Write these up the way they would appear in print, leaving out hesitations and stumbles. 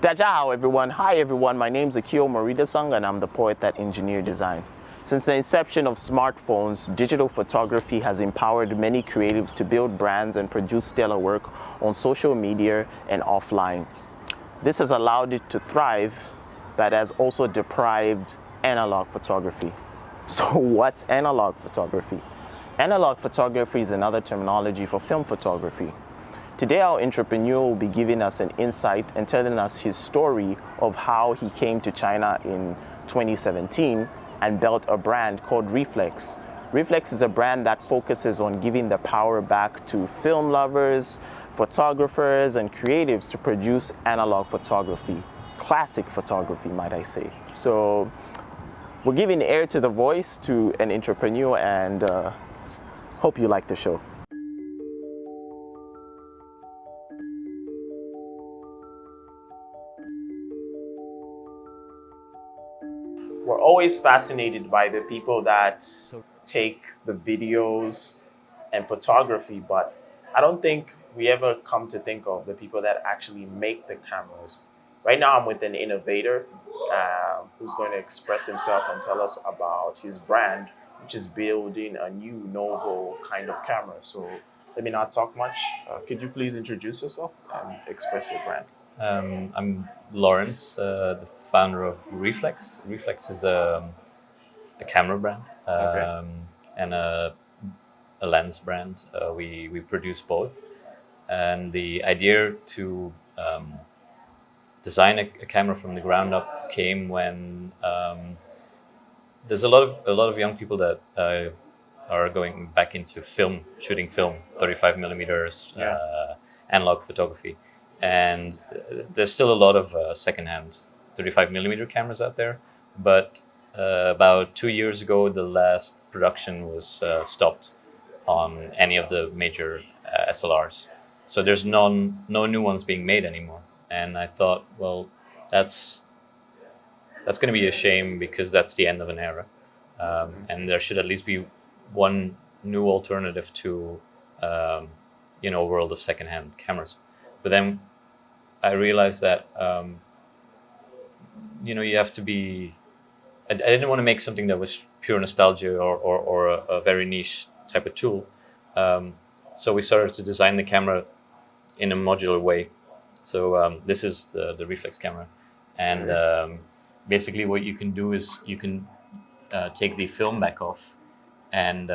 Dajahao everyone. Hi everyone, my name is Akio Morida-sung and I'm the poet that engineer design. Since the inception of smartphones, digital photography has empowered many creatives to build brands and produce stellar work on social media and offline. This has allowed it to thrive, but has also deprived analog photography. So what's analog photography? Analog photography is another terminology for film photography. Today, our entrepreneur will be giving us an insight and telling us his story of how he came to China in 2017 and built a brand called Reflex. Reflex is a brand that focuses on giving the power back to film lovers, photographers, and creatives to produce analog photography, classic photography, might I say. So we're giving air to the voice to an entrepreneur and hope you like the show. We're always fascinated by the people that take the videos and photography, but I don't think we ever come to think of the people that actually make the cameras. Right now, I'm with an innovator who's going to express himself and tell us about his brand, which is building a new novel kind of camera. So let me not talk much. Could you please introduce yourself and express your brand? I'm Laurence, the founder of Reflex. Reflex is a camera brand and a lens brand. We produce both, and the idea to design a camera from the ground up came when there's a lot of young people that are going back into shooting film, 35 millimeters, analog photography. And there's still a lot of secondhand 35 millimeter cameras out there, but about 2 years ago, the last production was stopped on any of the major SLRs. So there's no new ones being made anymore. And I thought, well, that's going to be a shame because that's the end of an era, and there should at least be one new alternative to a world of secondhand cameras. But then I realized that you have to be. I didn't want to make something that was pure nostalgia or a very niche type of tool. So we started to design the camera in a modular way. So this is the Reflex camera, and basically what you can do is you can take the film back off, and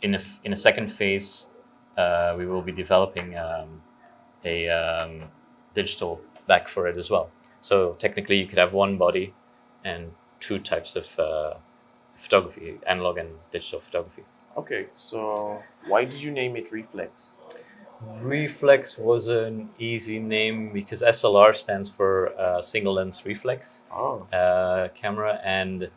in a second phase we will be developing a digital back for it as well. So technically you could have one body and two types of photography, analog and digital photography. Okay, so why did you name it Reflex? Reflex was an easy name because SLR stands for single lens reflex camera, and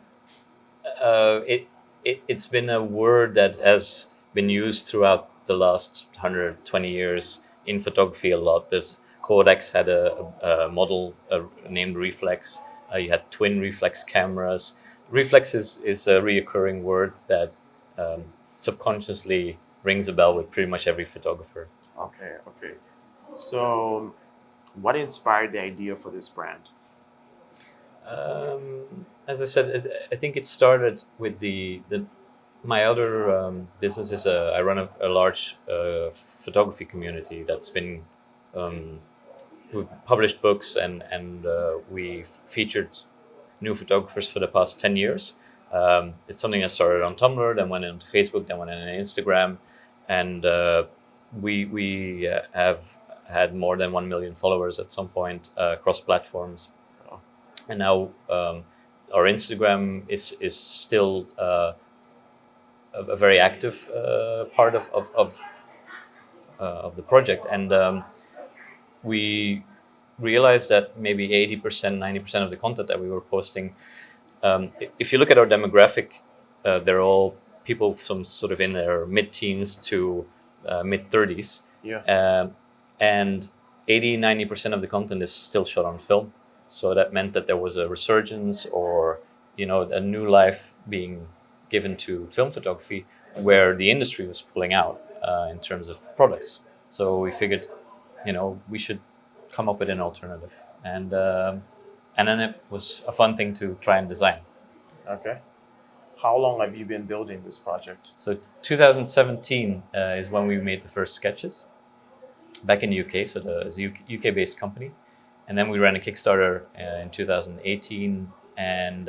it's been a word that has been used throughout the last 120 years in photography a lot. Kodak's had a model named Reflex. You had twin reflex cameras. Reflex is a reoccurring word that subconsciously rings a bell with pretty much every photographer. Okay. So what inspired the idea for this brand? As I said, I think it started with my other business is I run a large photography community that's been we've published books and we featured new photographers for the past 10 years. It's something that started on Tumblr, then went into Facebook, then went into Instagram, and we have had more than 1 million followers at some point across platforms. And now our Instagram is still a very active part of the project, and we realized that maybe 80%, 90% of the content that we were posting, if you look at our demographic, they're all people from sort of in their mid-teens to mid-30s. And 80-90% of the content is still shot on film. So that meant that there was a resurgence or a new life being given to film photography where the industry was pulling out in terms of products. So we figured we should come up with an alternative. And then it was a fun thing to try and design. Okay. How long have you been building this project? So 2017 is when we made the first sketches back in the UK. So it's a UK-based company. And then we ran a Kickstarter in 2018, and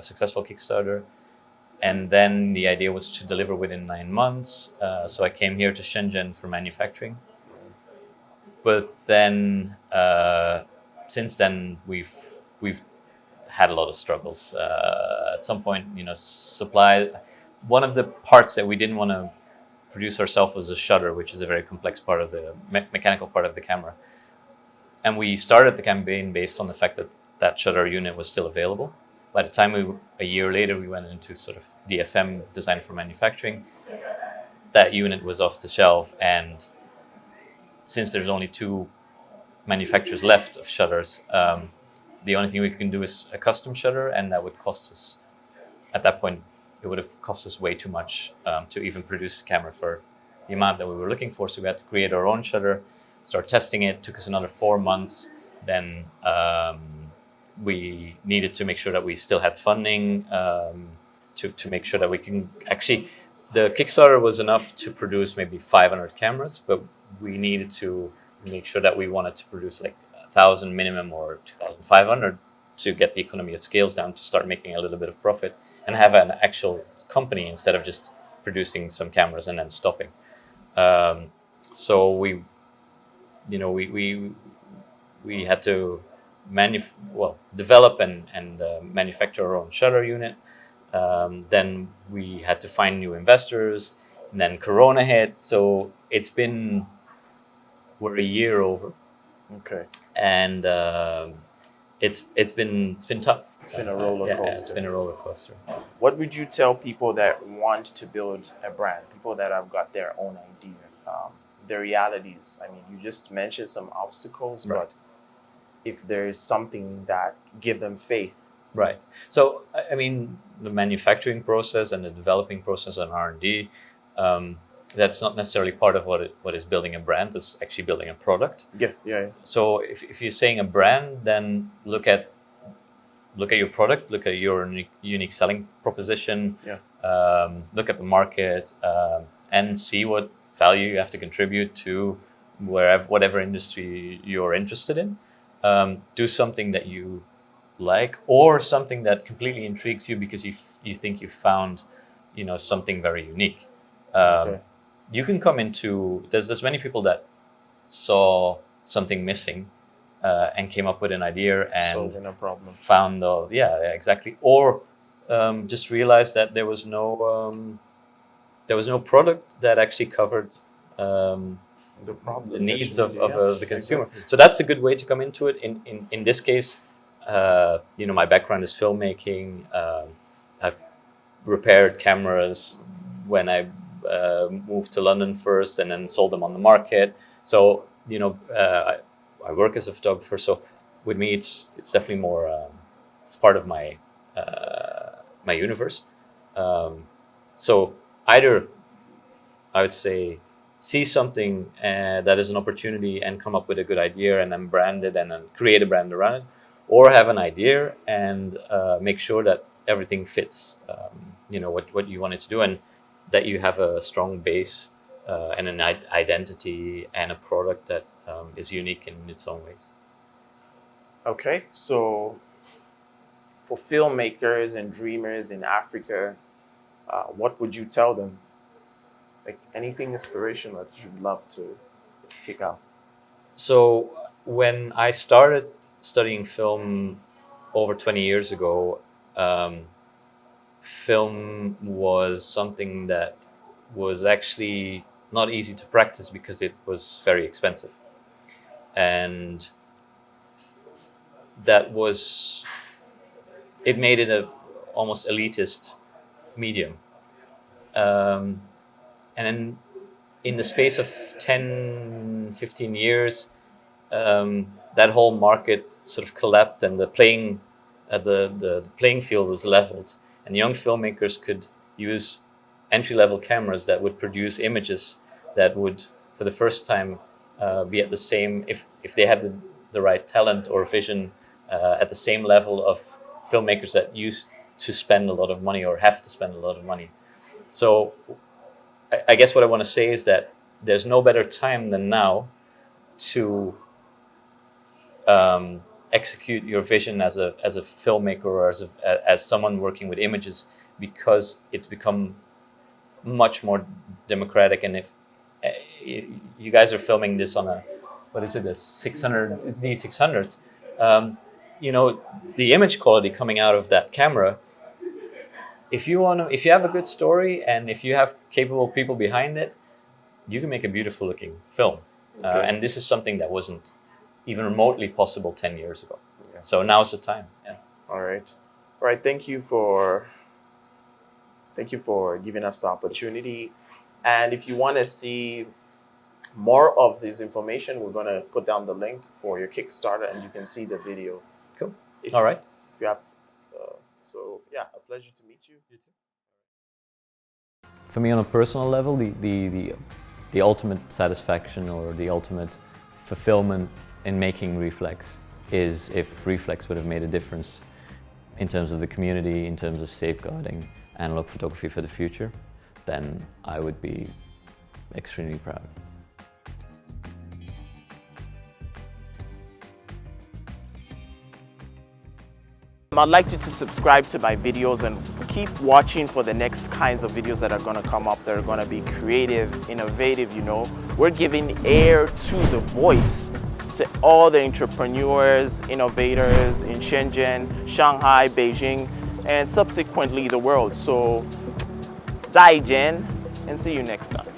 successful Kickstarter. And then the idea was to deliver within 9 months. So I came here to Shenzhen for manufacturing. But then, since then, we've had a lot of struggles. At some point, supply. One of the parts that we didn't want to produce ourselves was a shutter, which is a very complex part of the mechanical part of the camera. And we started the campaign based on the fact that that shutter unit was still available. By the time a year later, we went into sort of DFM, design for manufacturing. That unit was off the shelf, and since there's only 2 manufacturers left of shutters, the only thing we can do is a custom shutter, and that would cost us, at that point, it would have cost us way too much to even produce the camera for the amount that we were looking for. So we had to create our own shutter, start testing it. It took us another 4 months. Then we needed to make sure that we still had funding to make sure that we can actually. The Kickstarter was enough to produce maybe 500 cameras, but we needed to make sure that we wanted to produce like 1,000 minimum or 2,500 to get the economy of scales down, to start making a little bit of profit and have an actual company instead of just producing some cameras and then stopping. So we had to develop and manufacture our own shutter unit. Then we had to find new investors, and then Corona hit. So we're a year over. Okay. And it's been tough. It's been a roller coaster. Yeah, it's been a roller coaster. What would you tell people that want to build a brand, people that have got their own idea, the realities? I mean, you just mentioned some obstacles, right. But if there is something that give them faith. Right. So, I mean, the manufacturing process and the developing process and R&D, that's not necessarily part of what is building a brand. It's actually building a product. Yeah. So if you're saying a brand, then look at your product, look at your unique selling proposition. Yeah. Look at the market, and see what value you have to contribute to whatever industry you're interested in. Do something that you like, or something that completely intrigues you because you think you found something very unique. Okay. You can come into there's many people that saw something missing and came up with an idea and solving a problem. Found exactly, or just realized that there was no product that actually covered the problem, the needs of the consumer. Exactly. So that's a good way to come into it. In this case, my background is filmmaking. I've repaired cameras when I moved to London first, and then sold them on the market. So I work as a photographer. So with me, it's definitely more. It's part of my my universe. So either I would say see something that is an opportunity and come up with a good idea and then brand it and then create a brand around it, or have an idea and make sure that everything fits, what you wanted to do, and that you have a strong base and an identity and a product that is unique in its own ways. Okay, so for filmmakers and dreamers in Africa, what would you tell them? Like anything inspirational that you'd love to kick out? So when I started studying film over 20 years ago, film was something that was actually not easy to practice because it was very expensive. And it made it a almost elitist medium. And then in the space of 10, 15 years, that whole market sort of collapsed, and the playing field was leveled, and young filmmakers could use entry-level cameras that would produce images that would, for the first time, be at the same. If they had the right talent or vision at the same level of filmmakers that used to spend a lot of money or have to spend a lot of money. So I guess what I want to say is that there's no better time than now to execute your vision as a filmmaker or as someone working with images, because it's become much more democratic. And if you guys are filming this on a, what is it, a 600 D600, you know, the image quality coming out of that camera, if you have a good story and if you have capable people behind it, you can make a beautiful looking film. Okay. And this is something that wasn't even remotely possible 10 years ago. Yeah. So now's the time. Yeah. All right. All right. Thank you for giving us the opportunity. And if you want to see more of this information, we're going to put down the link for your Kickstarter, and you can see the video. Cool. All right. If you have, so yeah, a pleasure to meet you. You too. For me, on a personal level, the ultimate satisfaction or the ultimate fulfillment in making Reflex is if Reflex would have made a difference in terms of the community, in terms of safeguarding analog photography for the future, then I would be extremely proud. I'd like you to subscribe to my videos and keep watching for the next kinds of videos that are going to come up that are going to be creative, innovative, you know. We're giving air to the voice to all the entrepreneurs, innovators in Shenzhen, Shanghai, Beijing, and subsequently the world. So, 再见, and see you next time.